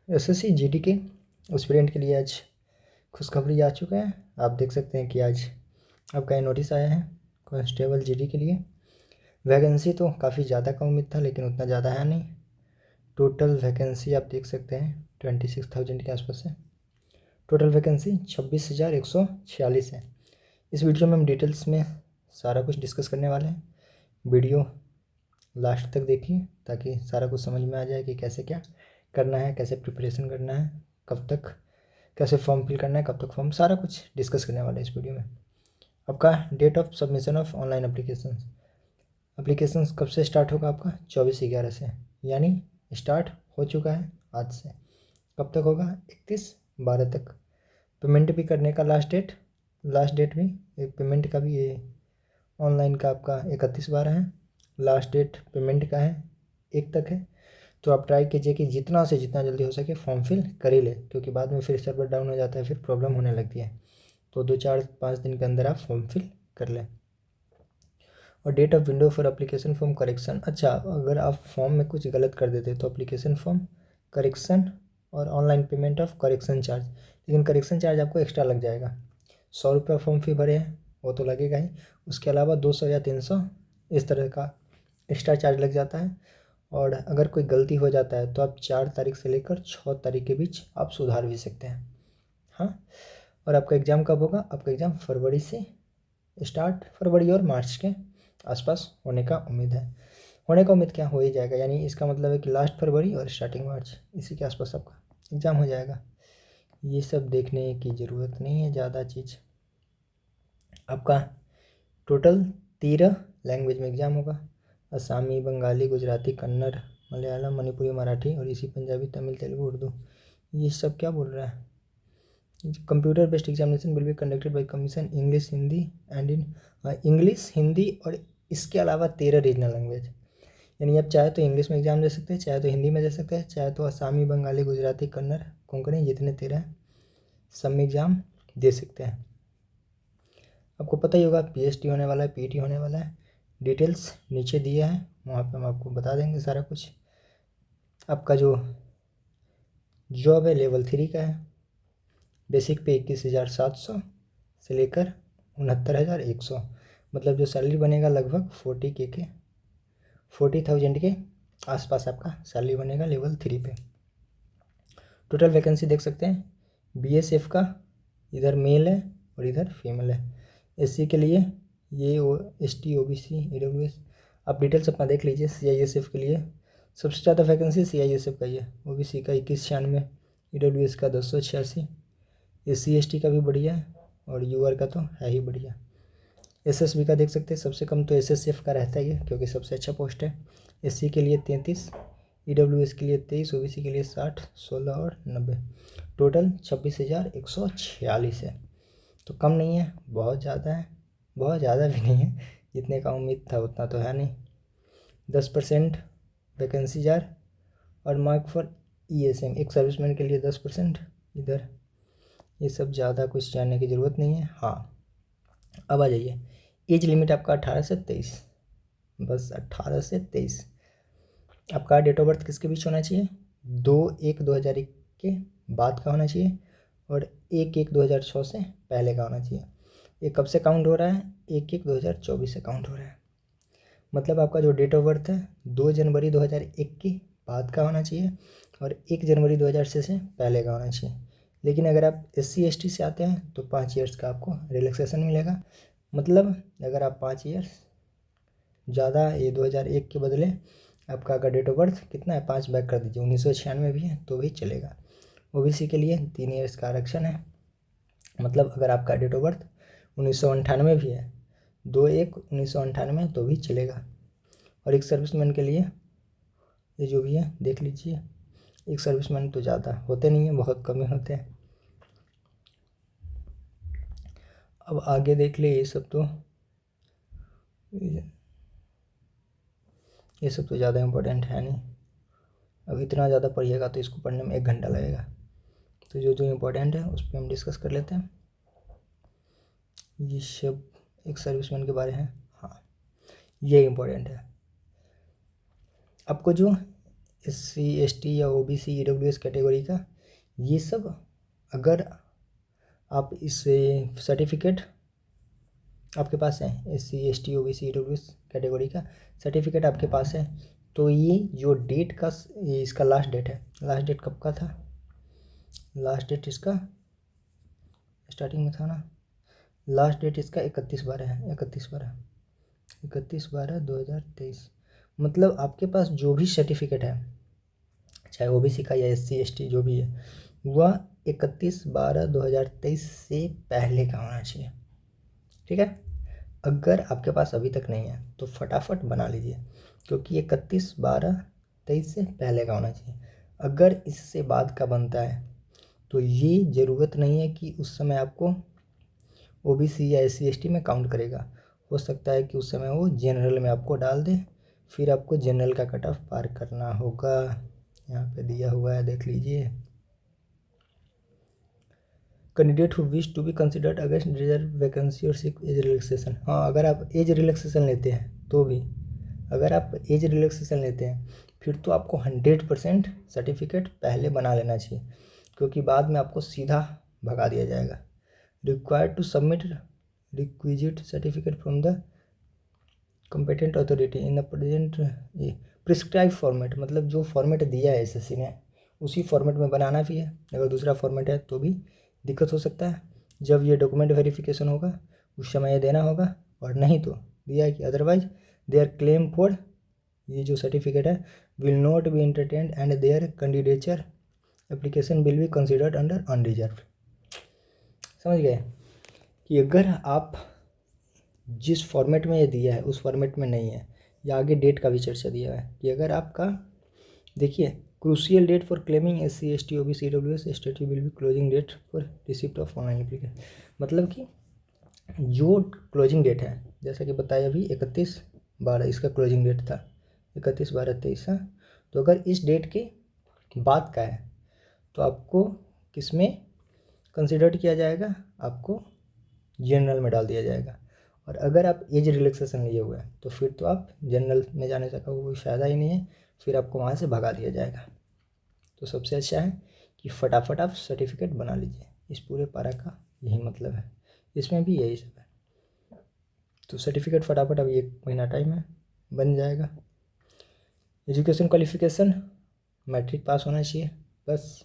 SSC GD के aspirant के लिए आज खुशखबरी आ चुका है। आप देख सकते हैं कि आज आपका ये नोटिस आया है कांस्टेबल जीडी के लिए। वैकेंसी तो काफ़ी ज़्यादा का उम्मीद था, लेकिन उतना ज़्यादा है नहीं। टोटल वैकेंसी आप देख सकते हैं 26,000 के आसपास है। टोटल वैकेंसी 26,146 है। इस वीडियो में हम डिटेल्स में सारा कुछ डिस्कस करने वाले हैं। वीडियो लास्ट तक देखिए ताकि सारा कुछ समझ में आ जाए कि कैसे क्या करना है, कैसे प्रिपरेशन करना है, कब तक कैसे फॉर्म फिल करना है, कब तक फॉर्म, सारा कुछ डिस्कस करने वाले हैं इस वीडियो में। आपका date of submission of online applications कब से स्टार्ट होगा? आपका 24/11 से, यानी स्टार्ट हो चुका है आज से। कब तक होगा? 31/12 तक। पेमेंट भी करने का लास्ट डेट भी पेमेंट का भी ये ऑनलाइन का आपका 31/12 है। लास्ट डेट पेमेंट का है 1 तक है। तो आप ट्राई कीजिए कि जितना से जितना जल्दी हो सके फॉर्म फिल कर ही ले, क्योंकि बाद में फिर सर्वर डाउन हो जाता है, फिर प्रॉब्लम होने लगती है। तो 2-4-5 दिन के अंदर आप फॉर्म फिल कर लें। और date of window for application form correction. अच्छा, अगर आप फॉर्म में कुछ गलत कर देते तो एप्लीकेशन फॉर्म करेक्शन और online payment of correction charge, लेकिन करेक्शन चार्ज आपको एक्स्ट्रा लग जाएगा। 100 रुपये फॉर्म फी भरे हैं वो तो लगेगा ही, उसके अलावा 200 या 300 इस तरह का एक्स्ट्रा चार्ज लग जाता है। और अगर कोई गलती हो जाता है तो आप 4 तारीख से लेकर 6 तारीख के बीच आप सुधार भी सकते हैं। हाँ, और आपका एग्ज़ाम कब होगा? आपका एग्ज़ाम फरवरी से स्टार्ट, फरवरी और मार्च के आसपास होने का उम्मीद है। होने का उम्मीद क्या, हो ही जाएगा, यानी इसका मतलब है कि लास्ट फरवरी और स्टार्टिंग मार्च, इसी के आसपास आपका एग्ज़ाम हो जाएगा। ये सब देखने की ज़रूरत नहीं है ज़्यादा चीज़। आपका टोटल 13 लैंग्वेज में एग्ज़ाम होगा। असामी, बंगाली, गुजराती, कन्नड़, मलयालम, मणिपुरी, मराठी और इसी पंजाबी, तमिल, तेलुगु, उर्दू। ये सब क्या बोल रहा है? Computer based examination will be conducted by commission English, Hindi and in English, Hindi और इसके अलावा 13 रीजनल लैंग्वेज। यानी आप चाहे तो इंग्लिश में एग्ज़ाम दे सकते हैं, चाहे तो हिंदी में दे सकते हैं, चाहे तो असामी, बंगाली, गुजराती, कन्नड़, कोंकणी, जितने 13 हैं सब में एग्ज़ाम दे सकते हैं। आपको पता ही होगा पीएचडी होने वाला है, पीटी होने वाला है। डिटेल्स नीचे दिया है, वहाँ पे हम आपको बता देंगे सारा कुछ। आपका जो जॉब है लेवल 3 का है। बेसिक पे 21,700 से लेकर 69,100, मतलब जो सैलरी बनेगा लगभग 40,000 के आसपास आपका सैलरी बनेगा लेवल 3 पे। टोटल वैकेंसी देख सकते हैं बीएसएफ का, इधर मेल है और इधर फीमेल है। एससी के लिए ये एसटी, ओबीसी, ईडब्ल्यूएस, आप डिटेल्स अपना देख लीजिए। सीआईएसएफ के लिए सबसे ज़्यादा वैकेंसी सीआईएसएफ का ही है। ओबीसी का 2196, ईडब्ल्यूएस का 286, एससी एसटी का भी बढ़िया है और यूआर का तो है ही बढ़िया। एसएसबी का देख सकते हैं सबसे कम तो एसएसएफ का रहता ही है, क्योंकि सबसे अच्छा पोस्ट है। एससी के लिए 33, ईडब्ल्यूएस के लिए 23, ओबीसी के लिए 60, 16 और 90। टोटल 26,146 है। तो कम नहीं है, बहुत ज़्यादा है, बहुत ज़्यादा भी नहीं है। जितने का उम्मीद था उतना तो है नहीं। 10% वैकेंसी जार और मार्क फॉर ईएसएम, एक सर्विसमैन के लिए 10% इधर। ये सब ज़्यादा कुछ जानने की ज़रूरत नहीं है। हाँ, अब आ जाइए। एज लिमिट आपका 18 से 23, बस 18 से 23। आपका डेट ऑफ बर्थ किसके बीच होना चाहिए? 2/1/2001 के बाद का होना चाहिए और 1/1/2006 से पहले का होना चाहिए। ये कब से काउंट हो रहा है? 1/1/2024 से काउंट हो रहा है। मतलब आपका जो डेट ऑफ बर्थ है 2 जनवरी 2001 के बाद का होना चाहिए और 1 जनवरी 2006 से पहले का होना चाहिए। लेकिन अगर आप SC ST से आते हैं तो 5 ईयर्स का आपको रिलैक्सेशन मिलेगा। मतलब अगर आप 5 ईयर्स ज़्यादा, ये 2001 के बदले आपका अगर डेट ऑफ बर्थ कितना है 5 बैक कर दीजिए, 1996 भी है तो भी चलेगा। ओबीसी के लिए 3 ईयर्स का आरक्षण है। मतलब अगर आपका डेट ऑफ बर्थ 1998 भी है, 2/1/1998 तो भी चलेगा। और एक सर्विसमैन के लिए ये जो भी है देख लीजिए। एक सर्विसमैन तो ज़्यादा होते नहीं हैं, बहुत कम ही होते हैं। अब आगे देख ले, ये सब तो ज़्यादा इम्पोर्टेंट है नहीं। अब इतना ज़्यादा पढ़िएगा तो इसको पढ़ने में 1 घंटा लगेगा। तो जो जो इम्पोर्टेंट है उस पर हम डिस्कस कर लेते हैं। ये सब एक सर्विसमैन के बारे हैं। हाँ, ये इम्पोर्टेंट है। आपको जो SC ST या OBC EWS कैटेगरी का, ये सब अगर आप इस सर्टिफिकेट आपके पास है, SC ST OBC EWS category का सर्टिफिकेट आपके पास है, तो ये जो डेट का ये इसका लास्ट डेट है, लास्ट डेट कब का था, लास्ट डेट इसका स्टार्टिंग में था ना, लास्ट डेट इसका 31/12 है, 31/12/2023। मतलब आपके पास जो भी सर्टिफिकेट है, चाहे OBC का या SC ST जो भी है, वह 31/12/2023 से पहले का होना चाहिए। ठीक है, अगर आपके पास अभी तक नहीं है तो फटाफट बना लीजिए, क्योंकि 31/12/23 से पहले का होना चाहिए। अगर इससे बाद का बनता है तो ये ज़रूरत नहीं है कि उस समय आपको OBC या SC ST में काउंट करेगा, हो सकता है कि उस समय वो जनरल में आपको डाल दे, फिर आपको जनरल का कट ऑफ पार करना होगा। यहाँ पे दिया हुआ है, देख लीजिए। Candidate who wish to be considered against reserve vacancy और सीक एज रिलैक्सेशन। हाँ, अगर आप एज रिलैक्सेशन लेते हैं तो भी, अगर आप एज रिलैक्सेशन लेते हैं फिर तो आपको 100% सर्टिफिकेट पहले बना लेना चाहिए, क्योंकि बाद में आपको सीधा भगा दिया जाएगा। Required to submit requisite certificate from the competent authority in the present prescribe format, मतलब जो फॉर्मेट दिया है SSC ने उसी फॉर्मेट में बनाना भी है। अगर दूसरा फॉर्मेट है तो भी दिक्कत हो सकता है। जब ये डॉक्यूमेंट वेरिफिकेशन होगा उस समय ये देना होगा, और नहीं तो दिया है कि अदरवाइज देयर क्लेम फॉर, ये जो सर्टिफिकेट है, will not be entertained and their candidature application will be considered under unreserved. समझ गए कि अगर आप जिस फॉर्मेट में ये दिया है उस फॉर्मेट में नहीं है, या आगे डेट का भी चर्चा दिया है कि अगर आपका, देखिए, crucial date for claiming SC ST OBC EWS status will be closing date for receipt of online application. मतलब कि जो क्लोजिंग डेट है, जैसा कि बताया अभी 31/12 इसका क्लोजिंग डेट था, 31/12/23। तो अगर इस डेट के बाद का है तो आपको किस में कंसिडर किया जाएगा, आपको जनरल में डाल दिया जाएगा। और अगर आप एज रिलैक्सेशन लिए हुए हैं तो फिर तो आप जनरल में जाने का कोई फ़ायदा ही नहीं है, फिर आपको वहाँ से भगा दिया जाएगा। तो सबसे अच्छा है कि फटाफट आप सर्टिफिकेट बना लीजिए। इस पूरे पारा का यही मतलब है, इसमें भी यही सब है। तो सर्टिफिकेट फटाफट, अभी 1 महीना टाइम है, बन जाएगा। एजुकेशन क्वालिफिकेशन मैट्रिक पास होना चाहिए बस।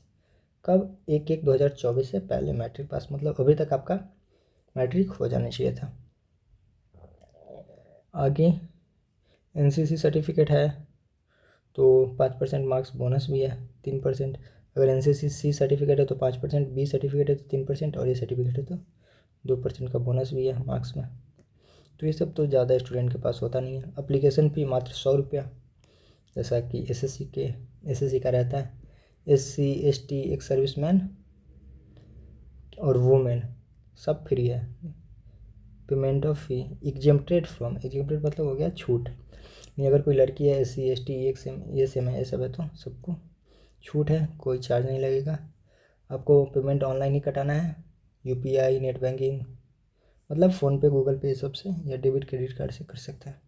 कब? 1/1/2024 से पहले मैट्रिक पास, मतलब अभी तक आपका मैट्रिक हो जाना चाहिए था। आगे NCC सर्टिफिकेट है तो 5% मार्क्स बोनस भी है, 3%। अगर NCC C सर्टिफिकेट है तो 5%, B सर्टिफिकेट है तो 3%, और ये सर्टिफिकेट है तो 2% का बोनस भी है मार्क्स में। तो ये सब तो ज़्यादा स्टूडेंट के पास होता नहीं है। अप्लीकेशन फ़ी मात्र 100 रुपया, जैसा कि SSC का रहता है। SC ST एक सर्विसमैन और वुमेन सब फ्री है। Payment of fee exempted from, exempted मतलब हो गया छूट, नहीं अगर कोई लड़की है SC ST एक सेम ये सेम है, ये सब है तो सबको छूट है, कोई चार्ज नहीं लगेगा। आपको पेमेंट ऑनलाइन ही कटाना है, UPI नेट बैंकिंग, मतलब फ़ोनपे गूगल पे सब से, या डेबिट क्रेडिट कार्ड से कर सकते हैं।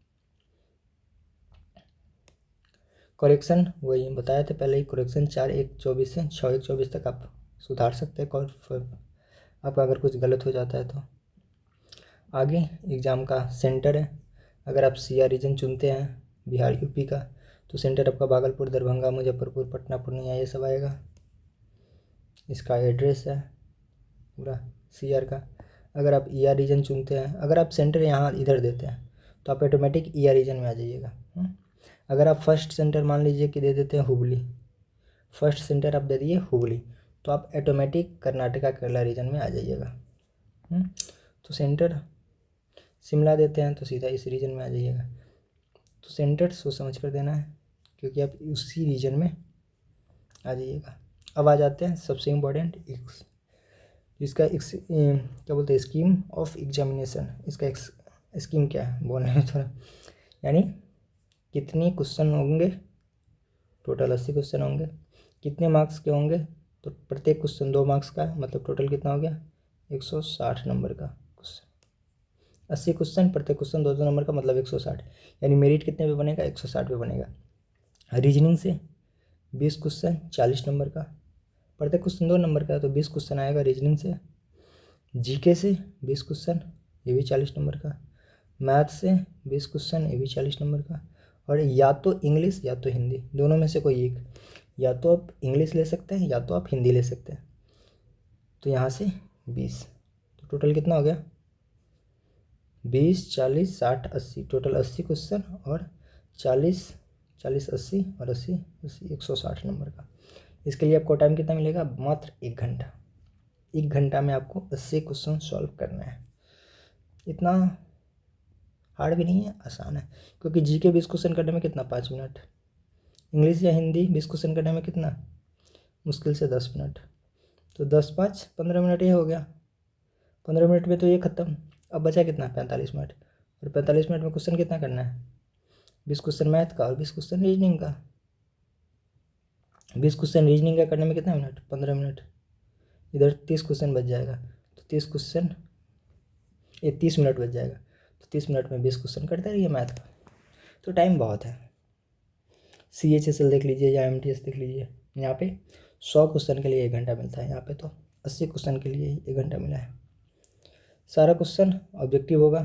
करेक्शन वही बताया था पहले ही, करेक्शन 4/1/24 से 6/1/24 तक आप सुधार सकते हैं आपका अगर कुछ गलत हो जाता है तो। आगे एग्ज़ाम का सेंटर है, अगर आप CR रीजन चुनते हैं बिहार UP का, तो सेंटर आपका भागलपुर, दरभंगा, मुजफ्फरपुर, पटना, पूर्णिया ये सब आएगा। इसका एड्रेस है पूरा CR का। अगर आप ER रीजन चुनते हैं, अगर आप सेंटर यहाँ इधर देते हैं तो आप ऑटोमेटिक ER रीजन में आ जाइएगा। अगर आप फर्स्ट सेंटर मान लीजिए कि दे देते हैं हुबली, फर्स्ट सेंटर आप दे दिए हुबली, तो आप ऑटोमेटिक कर्नाटका केरला रीजन में आ जाइएगा। तो सेंटर शिमला देते हैं तो सीधा इस रीजन में आ जाइएगा। तो सेंटर सोच समझ कर देना है, क्योंकि आप उसी रीजन में आ जाइएगा। अब आ जाते हैं सबसे इम्पोर्टेंट इसका क्या बोलते हैं, स्कीम ऑफ एग्जामिनेशन। इसका स्कीम क्या है बोलने में थोड़ा, यानी कितने क्वेश्चन होंगे, टोटल 80 क्वेश्चन होंगे, कितने मार्क्स के होंगे, तो प्रत्येक क्वेश्चन 2 मार्क्स का, मतलब टोटल कितना हो गया 160 नंबर का क्वेश्चन। 80 क्वेश्चन, प्रत्येक क्वेश्चन 2-2 नंबर का, मतलब 160, यानी मेरिट कितने पे बनेगा 160 पे बनेगा। रीजनिंग से 20 क्वेश्चन 40 नंबर का, प्रत्येक क्वेश्चन 2 नंबर का है, तो 20 क्वेश्चन आएगा रीजनिंग से। जीके से 20 क्वेश्चन, ये भी 40 नंबर का। मैथ से 20 क्वेश्चन, ये भी 40 नंबर का। और या तो इंग्लिश या तो हिंदी, दोनों में से कोई एक, या तो आप इंग्लिश ले सकते हैं या तो आप हिंदी ले सकते हैं। तो यहाँ से 20, तो टोटल कितना हो गया? 20, 40, 60, 80, टोटल 80 क्वेश्चन और 40, 40, 80 और 80, 80, 160 नंबर का। इसके लिए आपको टाइम कितना मिलेगा? मात्र 1 घंटा। 1 घंटा में आपको 80 क्वेश्चन सॉल्व करना है। इतना हार्ड भी नहीं है, आसान है। क्योंकि जीके 20 क्वेश्चन करने में कितना? 5 मिनट। इंग्लिश या हिंदी 20 क्वेश्चन करने में कितना? मुश्किल से 10 मिनट। तो 10, 5, 15 मिनट ये हो गया। 15 मिनट में तो ये ख़त्म। अब बचा कितना? 45 मिनट। और 45 मिनट में क्वेश्चन कितना करना है? 20 क्वेश्चन मैथ का और 20 क्वेश्चन रीजनिंग का। 20 क्वेश्चन रीजनिंग का करने में कितना मिनट? 15 मिनट। इधर 30 क्वेश्चन बच जाएगा, तो 30 क्वेश्चन, ये 30 मिनट बच जाएगा। तो 30 मिनट में 20 क्वेश्चन करते रहिए मैथ का, तो टाइम बहुत है। CHSL देख लीजिए या MTS देख लीजिए, यहाँ पे 100 क्वेश्चन के लिए 1 घंटा मिलता है, यहाँ पे तो 80 क्वेश्चन के लिए 1 घंटा मिला है। सारा क्वेश्चन ऑब्जेक्टिव होगा,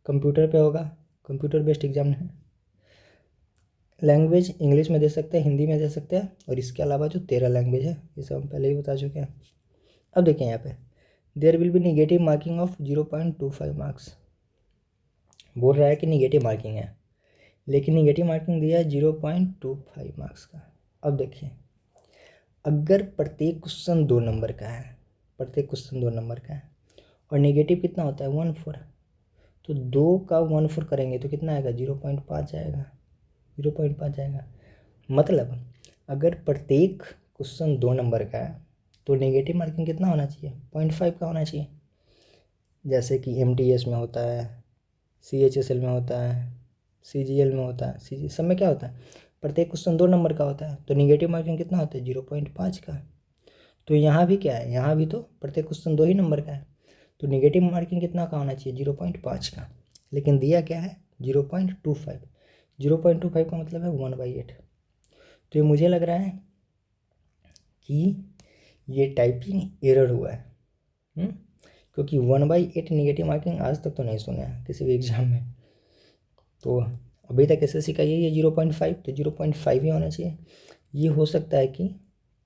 कंप्यूटर पे होगा, कंप्यूटर बेस्ड एग्जाम है। लैंग्वेज इंग्लिश में दे सकते हैं, हिंदी में दे सकते हैं, और इसके अलावा जो 13 लैंग्वेज है ये सब हम पहले ही बता चुके हैं। अब देखिए यहाँ पे there will be negative marking of 0.25 marks. बोल रहा है कि निगेटिव मार्किंग है, लेकिन निगेटिव मार्किंग दिया है 0.25 मार्क्स का। अब देखिए, अगर प्रत्येक क्वेश्चन 2 नंबर का है, प्रत्येक क्वेश्चन 2 नंबर का है, और नेगेटिव कितना होता है? 1/4, तो 2 का 1/4 करेंगे तो कितना आएगा? 0.5 आएगा, 0.5 आएगा। मतलब अगर प्रत्येक क्वेश्चन 2 नंबर का है तो नेगेटिव मार्किंग कितना होना चाहिए? 0.5 का होना चाहिए। जैसे कि MTS में होता है, CHSL में होता है, CGL में होता है, CG सब में क्या होता है? प्रत्येक क्वेश्चन 2 नंबर का होता है, तो नेगेटिव मार्किंग कितना होता है? 0.5 का। तो यहाँ भी क्या है? यहाँ भी तो प्रत्येक क्वेश्चन 2 ही नंबर का है, तो नेगेटिव मार्किंग कितना का होना चाहिए? 0.5 का। लेकिन दिया क्या है? 0.25। 0.25 का मतलब है 1/8। तो ये मुझे लग रहा है कि ये टाइपिंग एरर हुआ है, क्योंकि 1/8 नेगेटिव मार्किंग आज तक तो नहीं सुना है किसी भी एग्ज़ाम में। तो अभी तक SSC का ये 0.5, तो 0.5 ही होना चाहिए। ये हो सकता है कि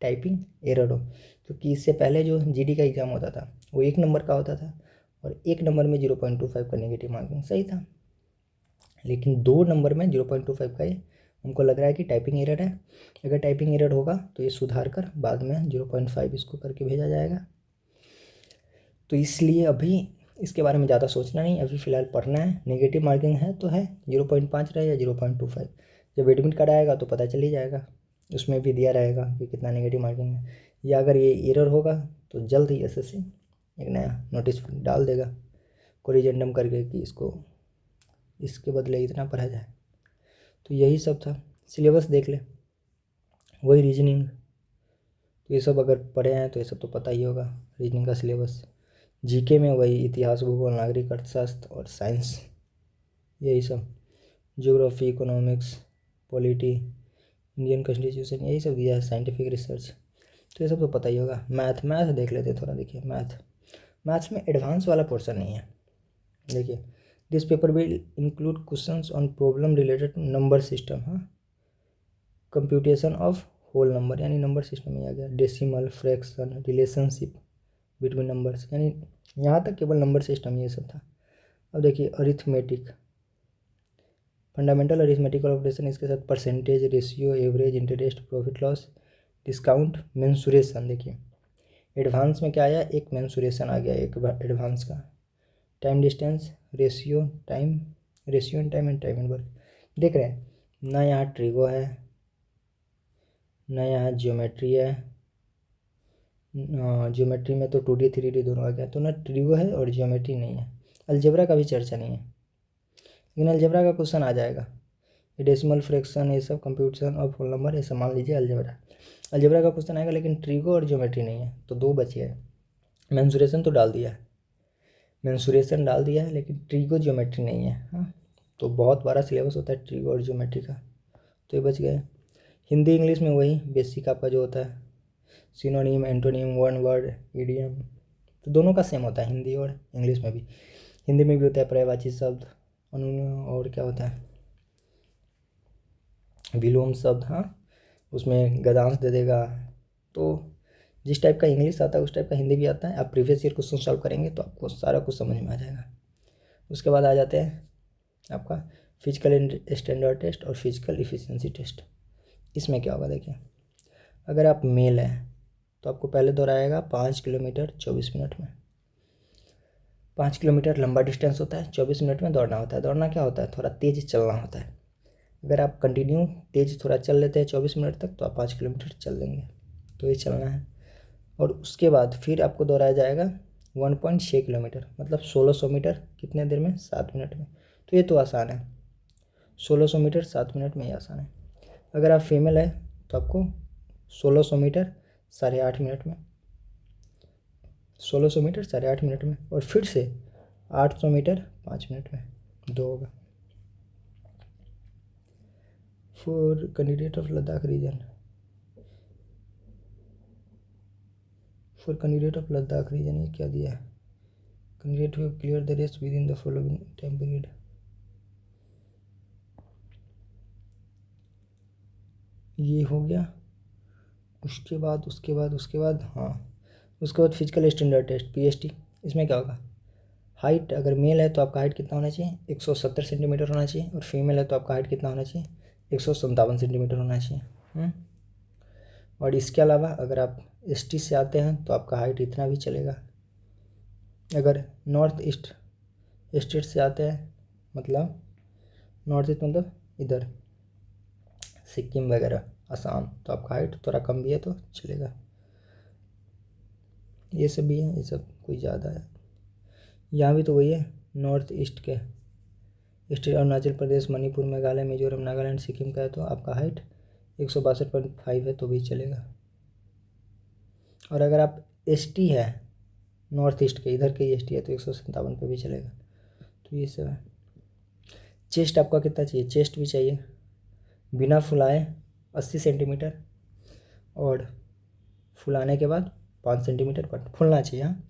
टाइपिंग एरर हो, क्योंकि इससे पहले जो GD का एग्ज़ाम होता था वो 1 नंबर का होता था, और 1 नंबर में 0.25 का नेगेटिव मार्किंग सही था। लेकिन 2 नंबर में 0.25 का ये हमको लग रहा है कि टाइपिंग एरर है। अगर टाइपिंग एरर होगा तो ये सुधार कर बाद में 0.5 इसको करके भेजा जाएगा। तो इसलिए अभी इसके बारे में ज़्यादा सोचना नहीं, अभी फ़िलहाल पढ़ना है। नेगेटिव मार्किंग है तो है 0.5 रहे या 0.25, जब एडमिट कार्ड आएगा तो पता चल ही जाएगा, उसमें भी दिया रहेगा कि कितना नेगेटिव मार्किंग है। या अगर ये एरर होगा तो जल्द ही SSC एक नया नोटिस डाल देगा कोरिजेंडम करके कि इसको इसके बदले इतना पढ़ा जाए। तो यही सब था। सिलेबस देख ले, वही रीजनिंग, तो ये सब अगर पढ़े हैं तो ये सब तो पता ही होगा, रीजनिंग का सिलेबस। GK में वही इतिहास, भूगोल, नागरिक अर्थशास्त्र और साइंस, यही सब। Geography, economics, polity, Indian constitution, यही सब दिया है, साइंटिफिक रिसर्च, तो ये सब तो पता ही होगा। मैथ देख लेते थोड़ा। देखिए मैथ्स में एडवांस वाला पोर्शन नहीं है। देखिए, this paper will include questions on problem related to number system, हाँ, कंप्यूटेशन ऑफ होल नंबर, यानी नंबर सिस्टम में आ गया, decimal, fraction, relationship between numbers, यानी यहाँ तक केवल नंबर सिस्टम ये सब था। अब देखिए अरिथमेटिक, फंडामेंटल अरिथमेटिकल ऑपरेशन, इसके साथ percentage, ratio, average, interest, profit loss, discount, mensuration. देखिए एडवांस में क्या आया? एक मेंसुरेशन आ गया, एक एडवांस का। Time distance, ratio, time, ratio and time and time and work. देख रहे हैं ना, यहाँ ट्रिगो है ना यहाँ जियोमेट्री है। जियोमेट्री में तो 2D 3D दोनों आ गया, तो ना ट्रिगो है और जियोमेट्री नहीं है। अलजेब्रा का भी चर्चा नहीं है, लेकिन अलजेब्रा का क्वेश्चन आ जाएगा। डेसिमल, फ्रैक्शन, ये सब, कंप्यूटेशन ऑफ होल नंबर, ये सब मान लीजिए अलजेब्रा का क्वेश्चन आएगा, लेकिन ट्रिगो और ज्योमेट्री नहीं है, तो 2 बचे हैं। मेंसुरेशन तो डाल दिया है, मेंसुरेशन डाल दिया है, लेकिन ट्रिगो ज्योमेट्री नहीं है, हाँ। तो बहुत बड़ा सिलेबस होता है ट्रिगो और ज्योमेट्री का, तो ये बच गए। हिंदी इंग्लिश में वही बेसिक आपका जो होता है synonym, antonym, one word, idiom, तो दोनों का सेम होता है हिंदी और इंग्लिश में भी। हिंदी में भी होता है पर्यायवाची शब्द, और क्या होता है विलोम शब्द, हाँ उसमें गद्यांश दे देगा। तो जिस टाइप का इंग्लिश आता है उस टाइप का हिंदी भी आता है। आप प्रीवियस ईयर क्वेश्चन सॉल्व करेंगे तो आपको सारा कुछ समझ में आ जाएगा। उसके बाद आ जाते हैं आपका फिजिकल स्टैंडर्ड टेस्ट और फिजिकल इफिशिएंसी टेस्ट। इसमें क्या होगा देखिए, अगर आप मेल हैं तो आपको पहले दोहराएगा 5 किलोमीटर 24 मिनट में। 5 किलोमीटर लंबा डिस्टेंस होता है, 24 मिनट में दौड़ना होता है। दौड़ना क्या होता है, थोड़ा तेज़ चलना होता है। अगर आप कंटिन्यू तेज़ थोड़ा चल लेते हैं 24 मिनट तक तो आप 5 किलोमीटर चल लेंगे, तो ये चलना है। और उसके बाद फिर आपको दोहराया जाएगा 1.6 किलोमीटर, मतलब 1600 मीटर कितने देर में, 7 मिनट में। तो ये तो आसान है, 1600 मीटर 7 मिनट में ही आसान है। अगर आप फीमेल है तो आपको 1600 मीटर 8.5 मिनट में, 1600 मीटर 8.5 मिनट में, और फिर से 800 मीटर 5 मिनट में, 2 होगा। For candidate of Ladakh region, for candidate of Ladakh region ये क्या दिया है, candidate who clear the race within the following time period. ये हो गया। उसके बाद हाँ, उसके बाद फिजिकल स्टैंडर्ड टेस्ट पीएसटी। इसमें क्या होगा, हाइट अगर मेल है तो आपका हाइट कितना होना चाहिए, 170 सेंटीमीटर होना चाहिए, और फीमेल है तो आपका हाइट कितना होना चाहिए, 157 सेंटीमीटर होना चाहिए। और इसके अलावा अगर आप एसटी से आते हैं तो आपका हाइट इतना भी चलेगा। अगर नॉर्थ ईस्ट स्टेट से आते हैं, मतलब नॉर्थ ईस्ट मतलब इधर सिक्किम वगैरह असम, तो आपका हाइट थोड़ा कम भी है तो चलेगा। ये सब भी है, ये सब कोई ज़्यादा है। यहाँ भी तो वही है, नॉर्थ ईस्ट के स्टेट अरुणाचल प्रदेश, मणिपुर, मेघालय, मिजोरम, नागालैंड, सिक्किम का है तो आपका हाइट 162.5 है तो भी चलेगा। और अगर आप एसटी है नॉर्थ ईस्ट के, इधर के एसटी है तो 157 पे भी चलेगा। तो ये सब है। चेस्ट आपका कितना चाहिए, चेस्ट भी चाहिए बिना फुलाए 80 सेंटीमीटर, और फुलाने के बाद 5 सेंटीमीटर पर फूलना चाहिए। हाँ,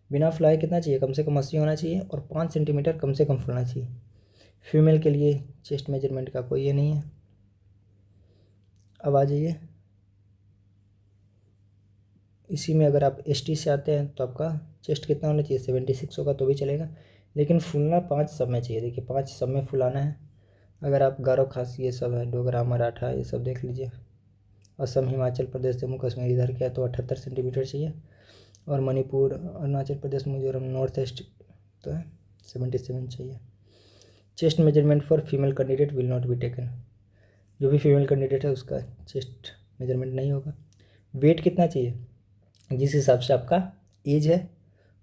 बिना फुलाए कितना चाहिए, कम से कम 80 होना चाहिए, और 5 सेंटीमीटर कम से कम फूलना चाहिए। फीमेल के लिए चेस्ट मेजरमेंट का कोई ये नहीं है। अब आ जाइए, इसी में अगर आप एसटी से आते हैं तो आपका चेस्ट कितना होना चाहिए, 76 होगा तो भी चलेगा, लेकिन फूलना 5 सब में चाहिए। देखिए 5 सब में फुलाना है। अगर आप गारो खासी ये सब है, डोगरा, मराठा ये सब देख लीजिए, असम, हिमाचल प्रदेश, जम्मू कश्मीर इधर के है तो 78 सेंटीमीटर चाहिए, और मणिपुर, अरुणाचल प्रदेश, मिजोरम, नॉर्थ ईस्ट तो है 77 चाहिए। Chest measurement for female candidate will not be taken, जो भी फीमेल कैंडिडेट है उसका चेस्ट मेजरमेंट नहीं होगा। वेट कितना चाहिए, जिस हिसाब से आपका एज है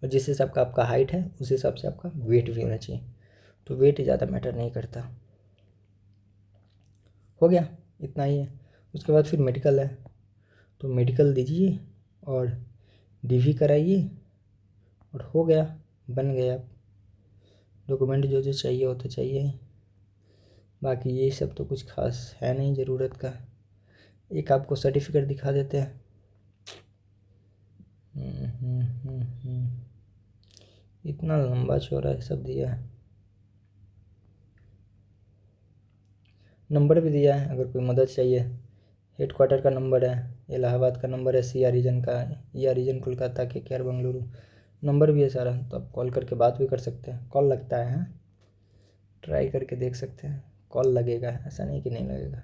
और जिस हिसाब का आपका हाइट है उस हिसाब से आपका वेट भी होना चाहिए। तो वेट ज़्यादा मैटर नहीं करता। हो गया, इतना ही है। उसके बाद फिर मेडिकल है, तो मेडिकल दीजिए और डीवी कराइए और हो गया, बन गया। डॉक्यूमेंट जो जो चाहिए वो तो चाहिए ही, बाकी ये सब तो कुछ खास है नहीं ज़रूरत का। एक आपको सर्टिफिकेट दिखा देते हैं। इतना लंबा चौड़ा है सब दिया है, नंबर भी दिया है अगर कोई मदद चाहिए। हेडक्वार्टर का नंबर है, इलाहाबाद का नंबर है, सी आर रीजन का, ई आर रीजन कोलकाता, के आर बेंगलुरु, नंबर भी है सारा। तो आप कॉल करके बात भी कर सकते हैं। कॉल लगता है, हाँ ट्राई करके देख सकते हैं, कॉल लगेगा, ऐसा नहीं कि नहीं लगेगा।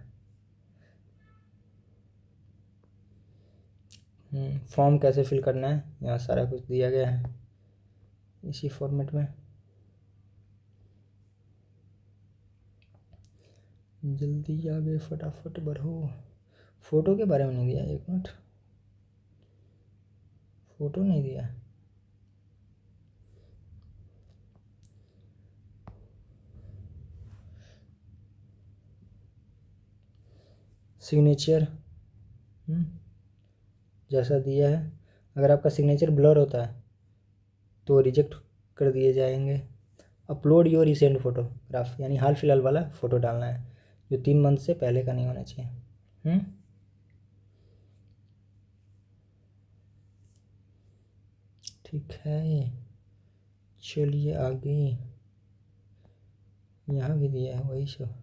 फॉर्म कैसे फिल करना है यहाँ सारा कुछ दिया गया है इसी फॉर्मेट में। जल्दी आगे फटाफट बढ़ो। फ़ोटो के बारे में नहीं दिया, एक मिनट, फ़ोटो नहीं दिया। सिग्नेचर जैसा दिया है, अगर आपका सिग्नेचर ब्लर होता है तो रिजेक्ट कर दिए जाएंगे। अपलोड योर रिसेंट फोटोग्राफ, यानी हाल फिलहाल वाला फ़ोटो डालना है, जो 3 मंथ से पहले का नहीं होना चाहिए। ठीक है, चलिए आगे। यहाँ भी दिया है वही सब।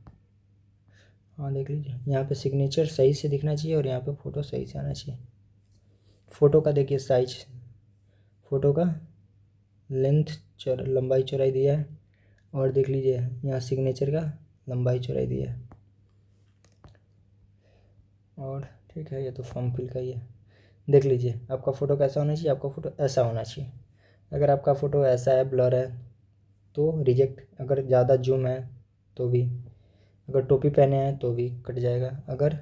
हाँ देख लीजिए, यहाँ पे सिग्नेचर सही से दिखना चाहिए और यहाँ पे फ़ोटो सही से आना चाहिए। फ़ोटो का देखिए साइज, फ़ोटो का लेंथ लंबाई चौड़ाई दिया है, और देख लीजिए यहाँ सिग्नेचर का लंबाई चौड़ाई दिया है। और ठीक है, ये तो फॉर्म फिल का ही है। देख लीजिए आपका फ़ोटो कैसा होना चाहिए, आपका फ़ोटो ऐसा होना चाहिए। अगर आपका फ़ोटो ऐसा है, ब्लर है, तो रिजेक्ट। अगर ज़्यादा जूम है तो भी, अगर टोपी पहने हैं तो भी कट जाएगा। अगर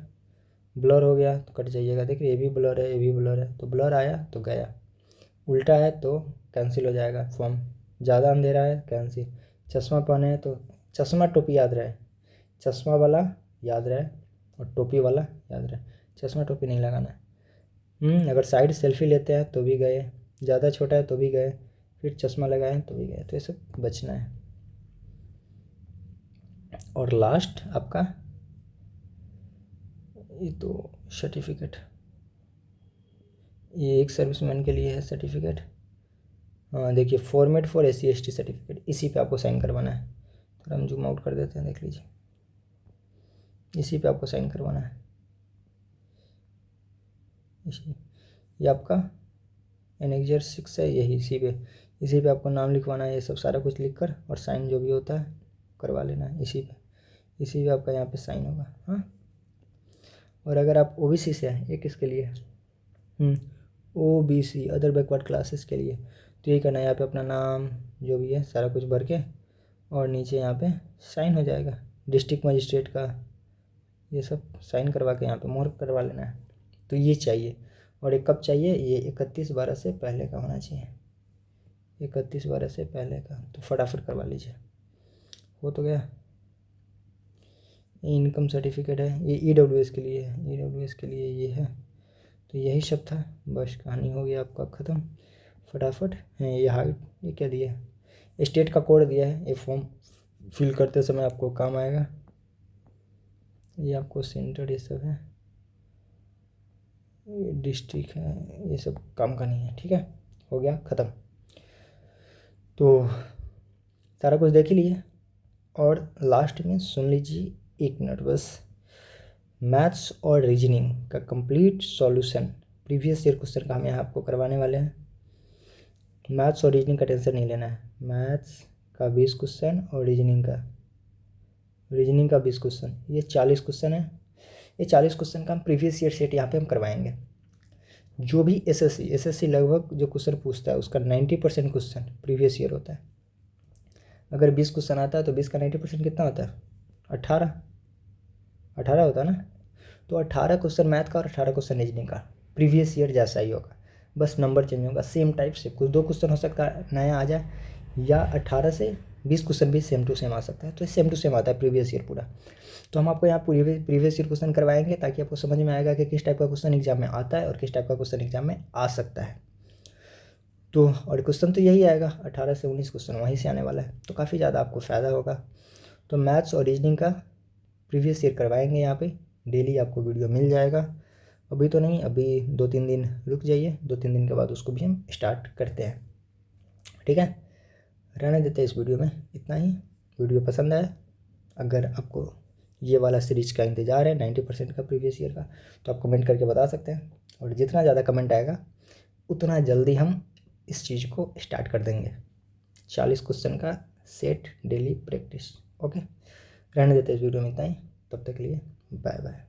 ब्लर हो गया तो कट जाइएगा। देखिए ये भी ब्लर है, ये भी ब्लर है, तो ब्लर आया तो गया। उल्टा है तो कैंसिल हो जाएगा फॉर्म। ज़्यादा अंधेरा है कैंसिल। चश्मा पहने हैं तो चश्मा टोपी याद रहे, चश्मा वाला याद रहे और टोपी वाला याद रहे, चश्मा टोपी नहीं लगाना है। अगर साइड सेल्फी लेते हैं तो भी गए, ज़्यादा छोटा है तो भी गए, फिर चश्मा लगाए तो भी गए, तो ये सब बचना है। और लास्ट आपका ये तो सर्टिफिकेट, ये एक सर्विसमैन के लिए है सर्टिफिकेट। हाँ देखिए, फॉर्मेट फॉर SC/ST सर्टिफिकेट, इसी पे आपको साइन करवाना है। थोड़ा हम जूम आउट कर देते हैं, देख लीजिए, इसी पे आपको साइन करवाना है। ये आपका एनेक्जर 6 है, यही इसी पे आपको नाम लिखवाना है। ये सब सारा कुछ लिख कर और साइन जो भी होता है करवा लेना है इसी पे आपका यहाँ पे साइन होगा। हाँ, और अगर आप OBC से हैं, ये किसके लिए OBC अदर बैकवर्ड क्लासेस के लिए, तो ये करना है यहाँ पे अपना नाम जो भी है सारा कुछ भर के, और नीचे यहाँ पे साइन हो जाएगा डिस्ट्रिक्ट मजिस्ट्रेट का, ये सब साइन करवा के यहाँ पे मोहर करवा लेना है। तो ये चाहिए। और ये कब चाहिए, ये 31/12 से पहले का होना चाहिए, 31/12 से पहले का। तो फटाफट करवा लीजिए। हो तो गया। इनकम सर्टिफिकेट है, ये EWS के लिए है, EWS के लिए ये है। तो यही सब था, बस कहानी हो गया आपका ख़त्म। फटाफट है। ये हाइट, ये क्या दिया है, स्टेट का कोड दिया है, ये फॉर्म फिल करते समय आपको काम आएगा। ये आपको सेंटर ये सब है, ये डिस्ट्रिक्ट है, ये सब काम का नहीं है। ठीक है, हो गया ख़त्म। तो सारा कुछ देख ही लिए। और लास्ट में सुन लीजिए 1 मिनट बस, मैथ्स और रीजनिंग का complete solution previous year question का हम यहाँ आपको करवाने वाले हैं। मैथ्स और रीजनिंग का टेंशन नहीं लेना है। मैथ्स का 20 क्वेश्चन और रीजनिंग का 20 क्वेश्चन, ये 40 क्वेश्चन है। ये 40 क्वेश्चन का हम प्रीवियस ईयर सेट यहाँ पे हम करवाएंगे। जो भी एसएससी लगभग जो क्वेश्चन पूछता है उसका 90% क्वेश्चन प्रीवियस ईयर होता है। अगर 20 क्वेश्चन आता है तो 20 का 90% कितना होता है, 18 होता है ना। तो 18 क्वेश्चन मैथ का और 18 क्वेश्चन रीजनिंग का प्रीवियस ईयर जैसा ही होगा, बस नंबर चेंज होगा। सेम टाइप से कुछ 2 क्वेश्चन हो सकता है नया आ जाए, या 18 से 20 क्वेश्चन भी सेम टू सेम आ सकता है। तो सेम टू सेम आता है प्रीवियस ईयर पूरा। तो हम आपको यहाँ प्रीवियस ईयर क्वेश्चन करवाएंगे ताकि आपको समझ में आएगा कि किस टाइप का क्वेश्चन एग्जाम में आता है और किस टाइप का क्वेश्चन एग्जाम में आ सकता है। तो और क्वेश्चन तो यही आएगा, 18 से 19 क्वेश्चन वहीं से आने वाला है, तो काफ़ी ज़्यादा आपको फ़ायदा होगा। तो मैथ्स और रीजनिंग का प्रीवियस ईयर करवाएंगे यहाँ पे, डेली आपको वीडियो मिल जाएगा। अभी तो नहीं, अभी 2-3 दिन रुक जाइए, 2-3 दिन के बाद उसको भी हम स्टार्ट करते हैं। ठीक है, रहने देते हैं इस वीडियो में इतना ही। वीडियो पसंद आए, अगर आपको ये वाला सीरीज का इंतज़ार है 90% का प्रीवियस ईयर का, तो आप कमेंट करके बता सकते हैं। और जितना ज़्यादा कमेंट आएगा उतना जल्दी हम इस चीज़ को स्टार्ट कर देंगे। 40 क्वेश्चन का सेट डेली प्रैक्टिस। ओके, रहने देते हैं इस वीडियो में इतना ही। तब तक के लिए बाय बाय।